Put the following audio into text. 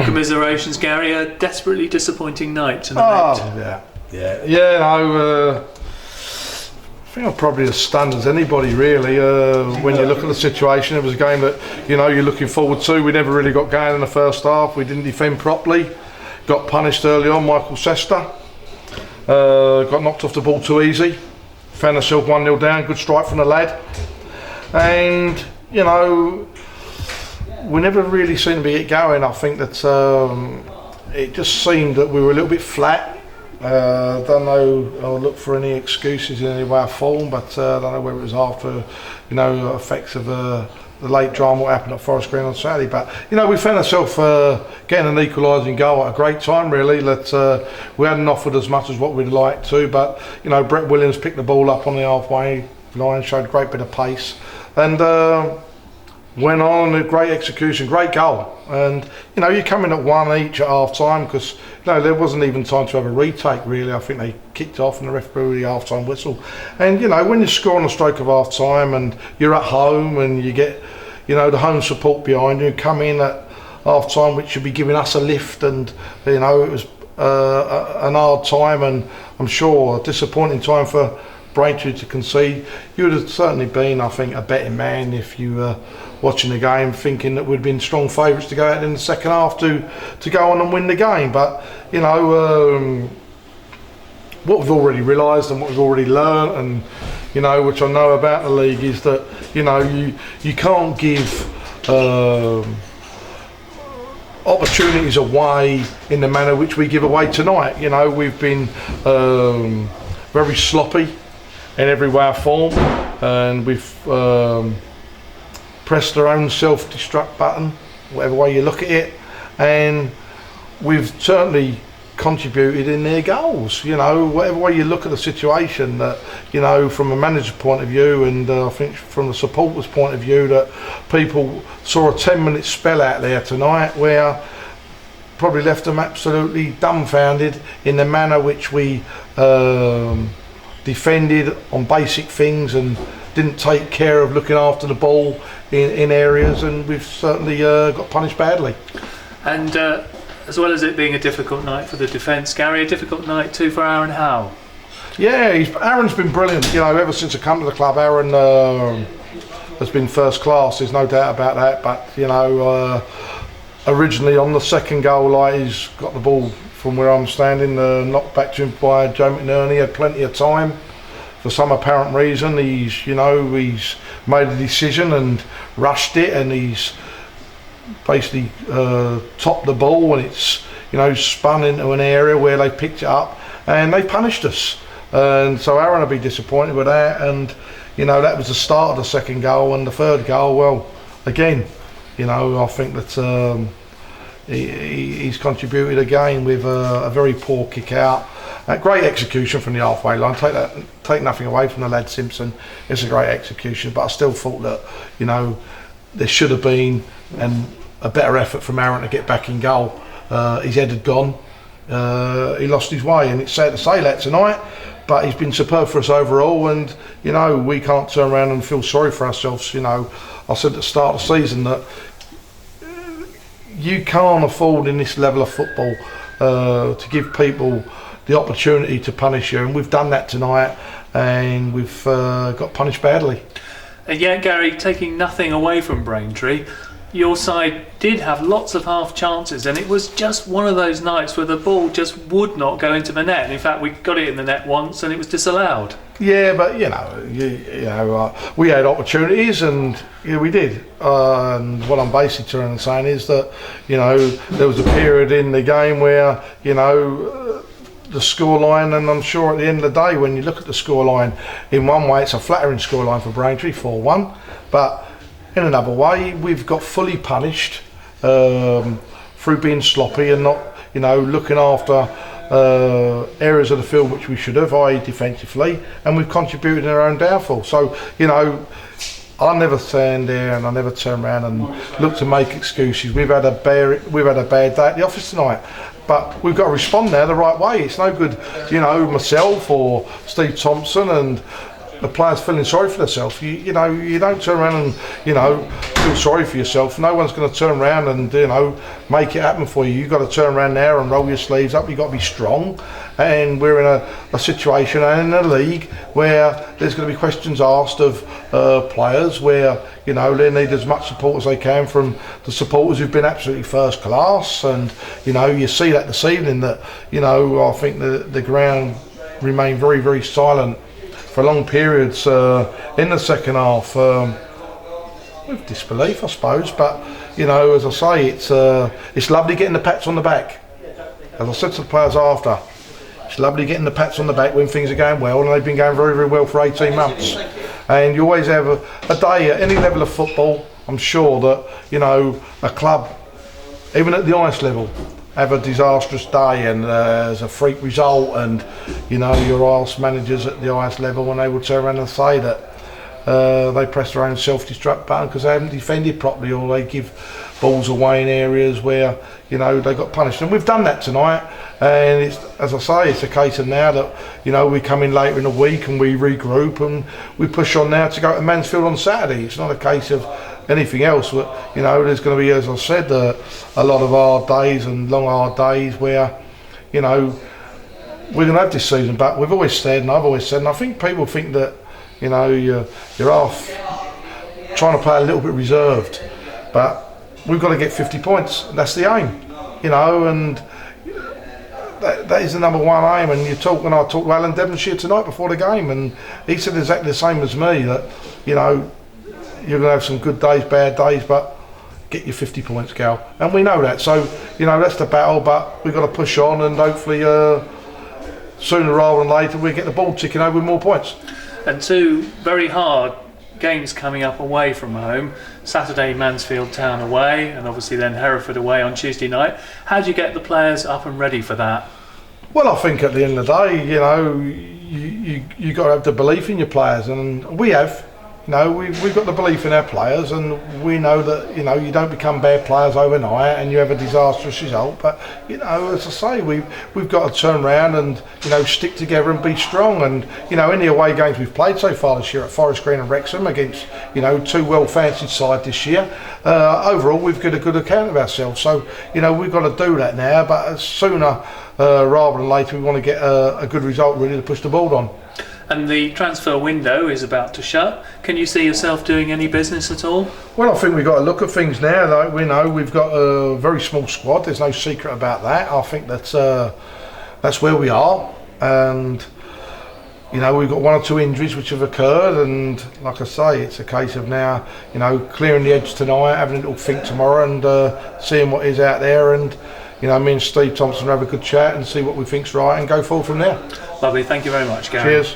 commiserations, Gary. A desperately disappointing night tonight. Oh, yeah. No, I think I'm probably as stunned as anybody, really. When you look at the situation, it was a game that you're looking forward to. We never really got going in the first half. We didn't defend properly. Got punished early on. Michael Sester got knocked off the ball too easy. Found ourselves 1-0 down. Good strike from the lad, and we never really seemed to be it going. I think that it just seemed that we were a little bit flat. Don't know, I'll look for any excuses in any way or form, but I don't know whether it was after, effects of the late drama what happened at Forest Green on Saturday. But, we found ourselves getting an equalising goal at a great time, really. We hadn't offered as much as what we'd like to, but, Brett Williams picked the ball up on the halfway line, showed a great bit of pace, and went on a great execution, great goal. And you come in at 1 each at half time, because there wasn't even time to have a retake, really. I think they kicked off and the referee blew the half time whistle. And when you score on the stroke of half time and you're at home and you get the home support behind you, come in at half time, which should be giving us a lift, and it was an hard time, and I'm sure a disappointing time for Braintree to concede. You would have certainly been, I think, a betting man if you were watching the game, thinking that we'd been strong favourites to go out in the second half to go on and win the game. But what we've already realised and what we've already learned, and which I know about the league, is that you can't give opportunities away in the manner which we give away tonight. We've been very sloppy in every way or form, and we've pressed our own self-destruct button, whatever way you look at it, and we've certainly contributed in their goals. Whatever way you look at the situation, that from a manager's point of view, and I think from the supporters' point of view, that people saw a 10-minute spell out there tonight where probably left them absolutely dumbfounded in the manner which we defended on basic things and didn't take care of looking after the ball in areas, and we've certainly got punished badly. And as well as it being a difficult night for the defence, Gary, a difficult night too for Aaron Howe. Yeah, Aaron's been brilliant. Ever since I come to the club, Aaron has been first class. There's no doubt about that. But originally on the second goal, he's got the ball from where I'm standing, knocked back to him by Joe McNerney. He had plenty of time. For some apparent reason, he's made a decision and rushed it, and he's basically topped the ball, and it's spun into an area where they picked it up and they punished us. And so Aaron will be disappointed with that. And that was the start of the second goal, and the third goal, well, again, I think that he's contributed again with a very poor kick out. A great execution from the halfway line. Take nothing away from the lad Simpson. It's a great execution, but I still thought that there should have been a better effort from Aaron to get back in goal. His head had gone. He lost his way, and it's sad to say that tonight, but he's been superb for us overall, and we can't turn around and feel sorry for ourselves. I said at the start of the season that you can't afford in this level of football to give people the opportunity to punish you, and we've done that tonight, and we've got punished badly. And yet, Gary, taking nothing away from Braintree, your side did have lots of half chances, and it was just one of those nights where the ball just would not go into the net. And in fact, we got it in the net once and it was disallowed. Yeah, but we had opportunities, and we did. And what I'm basically trying to say is that there was a period in the game where the scoreline, and I'm sure at the end of the day, when you look at the scoreline, in one way it's a flattering scoreline for Braintree, 4-1, but in another way we've got fully punished through being sloppy and not looking after areas of the field which we should have, i.e. defensively, and we've contributed in our own downfall. So I never stand there and I never turn around and look to make excuses. We've had a bad day at the office tonight, but we've got to respond now the right way. It's no good, myself or Steve Thompson and the players feeling sorry for themselves. You know, you don't turn around and, you know, feel sorry for yourself. No one's going to turn around and, you know, make it happen for you. You've got to turn around there and roll your sleeves up. You've got to be strong. And we're in a situation and in a league where there's going to be questions asked of players where, you know, they need as much support as they can from the supporters who've been absolutely first class. And, you know, you see that this evening that, you know, I think the ground remained very, very silent for long periods in the second half, with disbelief, I suppose. But you know, as I say, it's lovely getting the pats on the back. As I said to the players after, it's lovely getting the pats on the back when things are going well, and they've been going very, very well for 18 months. And you always have a day at any level of football. I'm sure that, you know, a club, even at the highest level, have a disastrous day and there's a freak result, and you know, your highest managers at the highest level, when they will turn around and say that they press their own self-destruct button because they haven't defended properly, or they give balls away in areas where, you know, they got punished. And we've done that tonight, and it's, as I say, it's a case of now that, you know, we come in later in the week and we regroup and we push on now to go to Mansfield on Saturday. It's not a case of anything else. But, you know, there's going to be, as I said, a lot of hard days and long hard days where, you know, we're going to have this season. But we've always said, and I've always said, and I think people think that, you know, you're half trying to play a little bit reserved, but we've got to get 50 points. That's the aim, you know, and that is the number one aim. And I talked to Alan Devonshire tonight before the game, and he said exactly the same as me, that, you know, you're going to have some good days, bad days, but get your 50 points, Gal. And we know that. So, you know, that's the battle, but we've got to push on, and hopefully sooner rather than later we get the ball ticking over with more points. And two very hard games coming up away from home. Saturday, Mansfield Town away, and obviously then Hereford away on Tuesday night. How do you get the players up and ready for that? Well, I think at the end of the day, you know, you got to have the belief in your players, and we have. You know, we've got the belief in our players, and we know that, you know, you don't become bad players overnight and you have a disastrous result. But, you know, as I say, we've got to turn around and, you know, stick together and be strong. And, you know, in the away games we've played so far this year at Forest Green and Wrexham, against, you know, two well-fancied sides this year, overall we've got a good account of ourselves. So, you know, we've got to do that now, but sooner rather than later we want to get a good result really to push the ball on. And the transfer window is about to shut. Can you see yourself doing any business at all? Well, I think we've got to look at things now. Like, we know we've got a very small squad. There's no secret about that. I think that's where we are. And, you know, we've got one or two injuries which have occurred. And, like I say, it's a case of now, you know, clearing the edge tonight, having a little think tomorrow, and seeing what is out there. And, you know, me and Steve Thompson have a good chat and see what we think's right and go forward from there. Lovely. Thank you very much, Garry. Cheers.